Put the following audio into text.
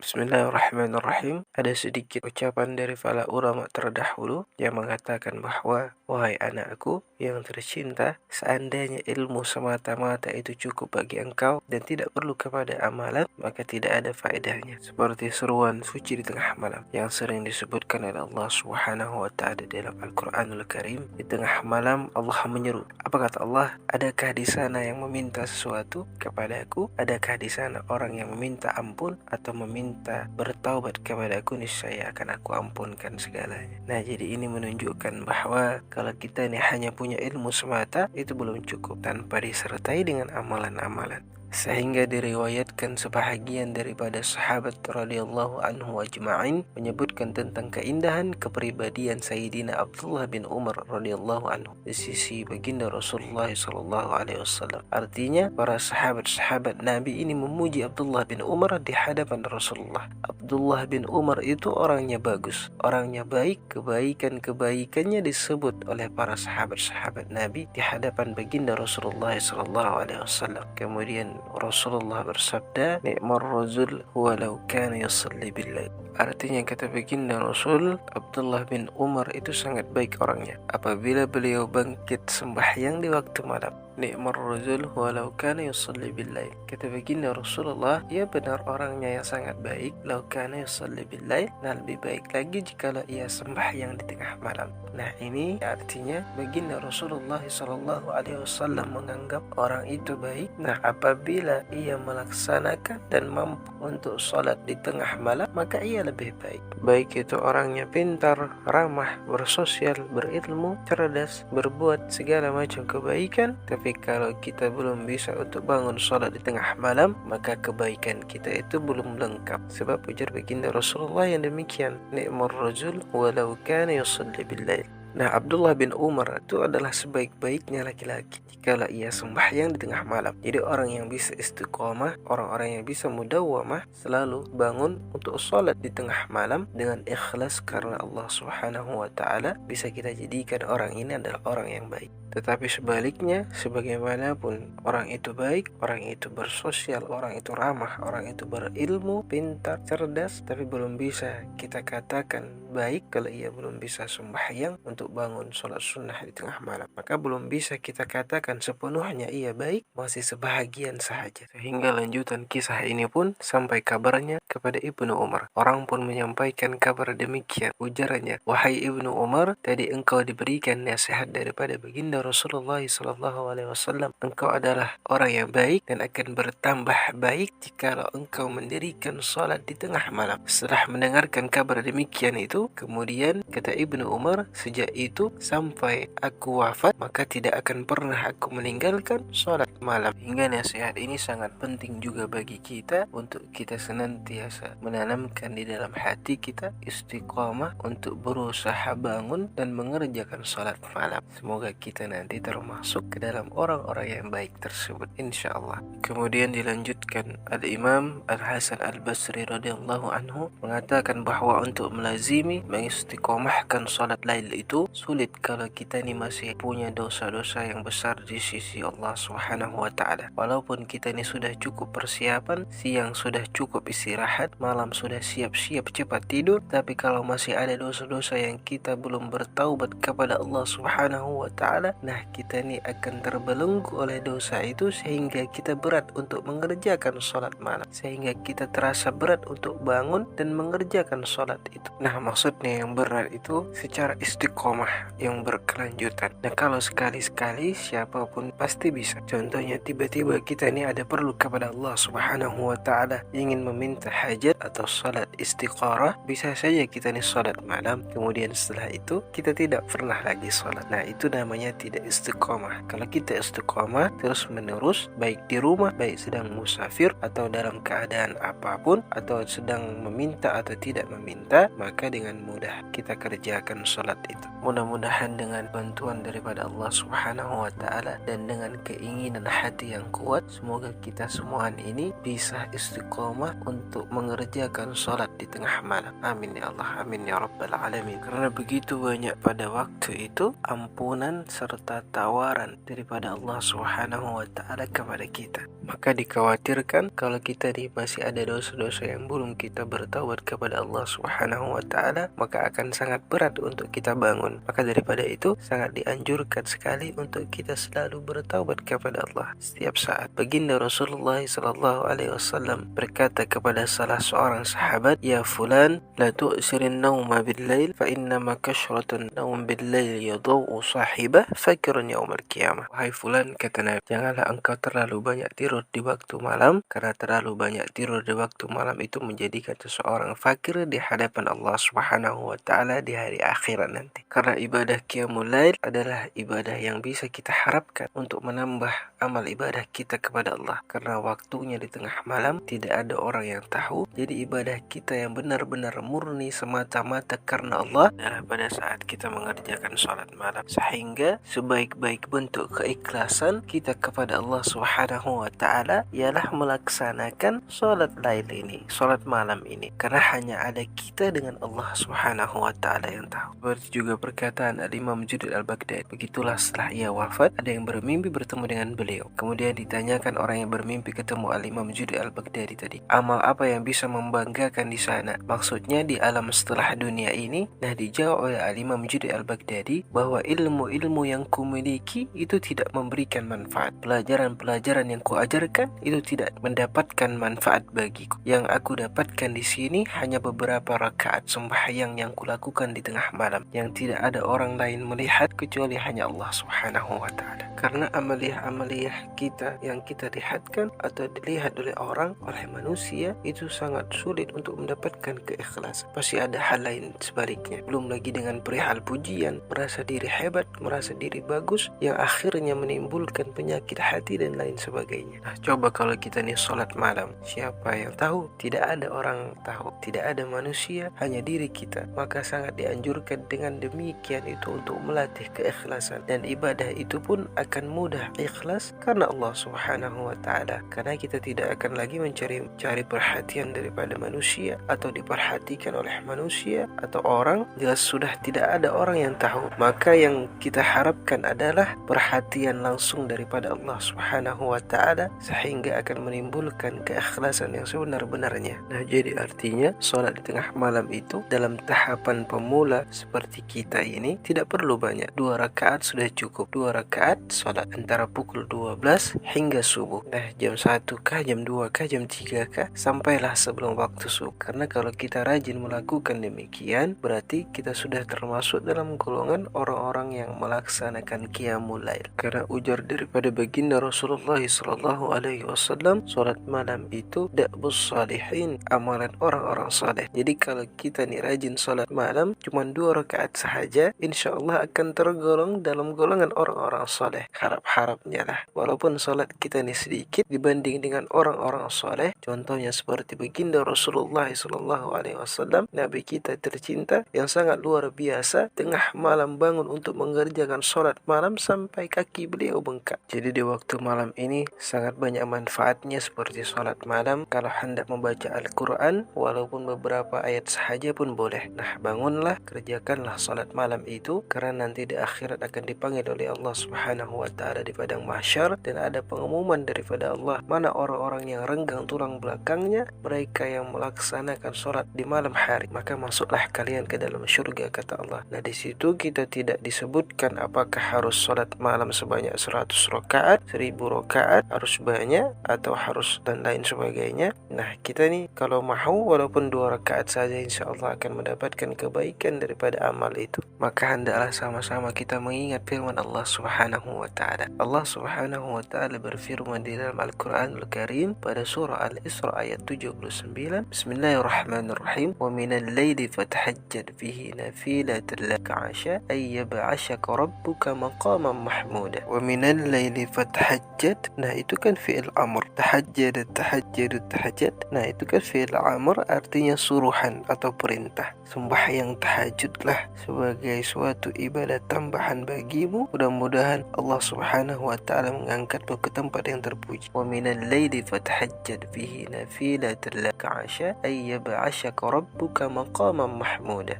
Bismillahirrahmanirrahim. Ada sedikit ucapan dari para ulama terdahulu yang mengatakan bahwa, wahai anakku yang tercinta, seandainya ilmu semata-mata itu cukup bagi engkau dan tidak perlu kepada amalan, maka tidak ada faedahnya. Seperti seruan suci di tengah malam yang sering disebutkan oleh Allah Subhanahu wa taala dalam Al-Qur'anul Karim. Di tengah malam Allah menyeru. Apa kata Allah? Adakah di sana yang meminta sesuatu kepadaku? Adakah di sana orang yang meminta ampun atau meminta bertaubat kepadaku, niscaya akan aku ampunkan segalanya. Nah, jadi ini menunjukkan bahwa kalau kita ini hanya punya ilmu semata, itu belum cukup tanpa disertai dengan amalan-amalan. Sehingga diriwayatkan sebahagian daripada sahabat radhiyallahu anhu ajma'in menyebutkan tentang keindahan kepribadian Sayyidina Abdullah bin Umar radhiyallahu anhu di sisi baginda Rasulullah sallallahu alaihi wasallam. Artinya para sahabat-sahabat Nabi ini memuji Abdullah bin Umar di hadapan Rasulullah. Abdullah bin Umar itu orangnya bagus, orangnya baik, kebaikan-kebaikannya disebut oleh para sahabat-sahabat Nabi di hadapan baginda Rasulullah sallallahu alaihi wasallam. Kemudian Rasulullah bersabda, "Ni'mar rajul huwa law kana yusalli bil-lail." Artinya kata baginda Rasul, Abdullah bin Umar itu sangat baik orangnya apabila beliau bangkit sembahyang di waktu malam. Ni'mar rajul huwa law kana yusalli bil-lail. Kata baginda Rasulullah, ia benar orangnya yang sangat baik, law kana yusalli bil-lail, nah lebih baik lagi jikalau ia sembahyang di tengah malam. Nah, ini artinya baginda Rasulullah sallallahu alaihi wasallam menganggap orang itu baik. Nah, apabila ia melaksanakan dan mampu untuk salat di tengah malam, maka ia lebih baik. Baik itu orangnya pintar, ramah, bersosial, berilmu, cerdas, berbuat segala macam kebaikan. Tapi kalau kita belum bisa untuk bangun salat di tengah malam, maka kebaikan kita itu belum lengkap. Sebab ujar baginda Rasulullah yang demikian, ni'mar rajul walau kana yusalli bil-lail. Nah, Abdullah bin Umar itu adalah sebaik-baiknya laki-laki jikalau ia sembahyang di tengah malam. Jadi orang yang bisa istiqomah, orang-orang yang bisa mudawwamah, selalu bangun untuk sholat di tengah malam dengan ikhlas karena Allah Subhanahu wa taala, bisa kita jadikan orang ini adalah orang yang baik. Tetapi sebaliknya, sebagaimanapun orang itu baik, orang itu bersosial, orang itu ramah, orang itu berilmu, pintar, cerdas, tapi belum bisa kita katakan baik kalau ia belum bisa sembahyang untuk bangun sholat sunnah di tengah malam. Maka belum bisa kita katakan sepenuhnya ia baik, masih sebahagian sahaja. Sehingga lanjutan kisah ini pun sampai kabarnya kepada Ibnu Umar. Orang pun menyampaikan kabar demikian. Ujarnya, wahai Ibnu Umar, tadi engkau diberikan nasihat daripada baginda Rasulullah sallallahu alaihi wasallam. Engkau adalah orang yang baik dan akan bertambah baik jikalau engkau mendirikan salat di tengah malam. Setelah mendengarkan kabar demikian itu, kemudian kata Ibnu Umar, sejak itu sampai aku wafat, maka tidak akan pernah aku meninggalkan salat malam. Hingga nasihat ini sangat penting juga bagi kita untuk kita senantiasa menanamkan di dalam hati kita istiqamah untuk berusaha bangun dan mengerjakan salat malam. Semoga kita nanti termasuk ke dalam orang-orang yang baik tersebut, insyaallah. Kemudian dilanjutkan, Al-Imam Al-Hasan Al-Basri radhiyallahu anhu mengatakan bahwa untuk melazimi mengistiqomahkan salat lail itu sulit kalau kita ni masih punya dosa-dosa yang besar di sisi Allah Subhanahu wa taala. Walaupun kita ni sudah cukup persiapan, siang sudah cukup istirahat, malam sudah siap-siap cepat tidur, tapi kalau masih ada dosa-dosa yang kita belum bertaubat kepada Allah Subhanahu wa taala, nah kita ni akan terbelenggu oleh dosa itu sehingga kita berat untuk mengerjakan salat malam, sehingga kita terasa berat untuk bangun dan mengerjakan salat itu. Nah, maksudnya yang berat itu secara istiqomah yang berkelanjutan. Nah, kalau sekali-sekali siapapun pasti bisa. Contohnya tiba-tiba kita ni ada perlu kepada Allah Subhanahu wa taala, ingin meminta hajat atau salat istikharah, bisa saja kita ni salat malam, kemudian setelah itu kita tidak pernah lagi salat. Nah, itu namanya tidak istiqomah. Kalau kita istiqomah terus menerus, baik di rumah, baik sedang musafir atau dalam keadaan apapun, atau sedang meminta atau tidak meminta, maka dengan mudah kita kerjakan salat itu. Mudah-mudahan dengan bantuan daripada Allah Subhanahu wa taala dan dengan keinginan hati yang kuat, semoga kita semua ini bisa istiqomah untuk mengerjakan sholat di tengah malam. Amin ya Allah, amin ya rabbal alamin. Karena begitu banyak pada waktu itu ampunan serta tawaran daripada Allah Subhanahu wa taala kepada kita. Maka dikhawatirkan kalau kita masih ada dosa-dosa yang belum kita bertaubat kepada Allah Subhanahu wa taala, maka akan sangat berat untuk kita bangun. Maka daripada itu sangat dianjurkan sekali untuk kita selalu bertaubat kepada Allah setiap saat. Baginda Rasulullah sallallahu alaihi wasallam berkata kepada salah seorang sahabat, "Ya fulan, la tu'sirin nauma bil-lail fa innama kasyratun naum bil-lail yadau sahibah fakirun yaumal qiyamah." Wahai fulan, kata Nabi, janganlah engkau terlalu banyak tidur di waktu malam, karena terlalu banyak tidur di waktu malam itu menjadikan seseorang fakir di hadapan Allah Subhanahu wa taala di hari akhirat nanti. Karena ibadah qiyamul lail adalah ibadah yang bisa kita harapkan untuk menambah amal ibadah kita kepada Allah. Karena waktunya di tengah malam tidak ada orang yang tahu. Jadi ibadah kita yang benar-benar murni semata-mata karena Allah adalah pada saat kita mengerjakan salat malam. Sehingga sebaik-baik bentuk keikhlasan kita kepada Allah Subhanahu wa taala ialah melaksanakan salat lail ini, salat malam ini. Karena hanya ada kita dengan Allah Subhanahu wa taala yang tahu. Seperti juga perkataan Al-Imam Junaid Al-Baghdadi, begitulah setelah ia wafat ada yang bermimpi bertemu dengan beliau. Kemudian ditanyakan orang yang bermimpi ketemu Al-Imam Junaid Al-Baghdadi tadi, amal apa yang bisa membanggakan di sana? Maksudnya di alam setelah dunia ini. Nah, dijawab oleh Al-Imam Junaid Al-Baghdadi bahwa ilmu-ilmu yang kumiliki itu tidak memberikan manfaat. Pelajaran-pelajaran yang kuajarkan itu tidak mendapatkan manfaat bagiku. Yang aku dapatkan di sini hanya beberapa rakaat sembahyang yang kulakukan di tengah malam, yang tidak ada orang lain melihat kecuali hanya Allah Subhanahu wa taala. Karena amaliyah kita yang kita lihatkan atau dilihat oleh orang, oleh manusia, itu sangat sulit untuk mendapatkan keikhlasan. Pasti ada hal lain sebaliknya. Belum lagi dengan perihal pujian, merasa diri hebat, merasa diri bagus, yang akhirnya menimbulkan penyakit hati dan lain sebagainya. Nah, coba kalau kita nih sholat malam, siapa yang tahu? Tidak ada orang tahu, tidak ada manusia, hanya diri kita. Maka sangat dianjurkan dengan demikian itu untuk melatih keikhlasan, dan ibadah itu pun akan mudah ikhlas karena Allah Subhanahu wa taala. Karena kita tidak akan lagi mencari perhatian daripada manusia atau diperhatikan oleh manusia atau orang. Jelas sudah tidak ada orang yang tahu. Maka yang kita harapkan adalah perhatian langsung daripada Allah Subhanahu wa taala, sehingga akan menimbulkan keikhlasan yang sebenar-benarnya. Nah, jadi artinya sholat di tengah malam itu dalam tahapan pemula seperti kita ini tidak perlu banyak. 2 rakaat sudah cukup. 2 rakaat sholat antara pukul 12 hingga subuh. Nah, jam 1 kah, jam 2 kah, jam 3 kah, sampailah sebelum waktu subuh. Karena kalau kita rajin melakukan demikian, berarti kita sudah termasuk dalam golongan orang-orang yang melaksanakan qiyamul lail. Karena ujar daripada baginda Rasulullah sallallahu alaihi wasallam, salat malam itu da'bus salihin, amalan orang-orang saleh. Jadi kalau kita nih rajin salat malam cuma 2 rakaat sahaja, insyaallah akan tergolong dalam golongan orang-orang saleh. Harap-harapnya lah. Walaupun salat kita nih sedikit dibanding dengan orang-orang saleh, contohnya seperti baginda Rasulullah sallallahu alaihi wasallam, nabi kita tercinta yang sangat luar biasa, tengah malam bangun untuk mengerjakan salat malam sampai kaki beliau bengkak. Jadi di waktu malam ini sangat banyak manfaatnya seperti salat malam. Kalau hendak membaca Al-Quran, walaupun beberapa ayat sahaja pun boleh. Nah, bangunlah, kerjakanlah salat malam itu, karena nanti di akhirat akan dipanggil oleh Allah Subhanahu wa taala di padang mahsyar, dan ada pengumuman daripada Allah, mana orang-orang yang renggang tulang belakangnya, mereka yang melaksanakan salat di malam hari, maka masuklah kalian ke dalam syurga, kata Allah. Nah, di situ kita tidak disebutkan apakah harus salat malam sebanyak 100 rakaat, 1000 rakaat, harus banyak atau harus dan lain sebagainya. Nah, kita nih kalau mahu walaupun 2 rakaat saja, insyaallah akan mendapatkan kebaikan daripada amal itu. Maka hendaklah sama-sama kita mengingat firman Allah Subhanahu wa taala. Allah Subhanahu wa taala berfirman di dalam Al-Qur'anul Karim pada surah Al-Isra ayat 79, Bismillahirrahmanirrahim, wa minal laili fatahajjad bihi nafilatan laka 'asa ay yab'asyaka rabbuka maqaman mahmuda. Wa minal laili fatahajjad, nah itu kan fi'il amr. Tahajjad. Nah, itu kan fi'il amr, artinya suruhan atau perintah. Sembahyang tahajudlah sebagai suatu ibadah tambahan bagimu. Mudah-mudahan Allah Subhanahu wa taala mengangkatmu ke tempat yang terpuji. Wa minal laili fatahajjad bihi nafilatan laka 'asa ay yab'asyaka rabbuka maqaman mahmuda.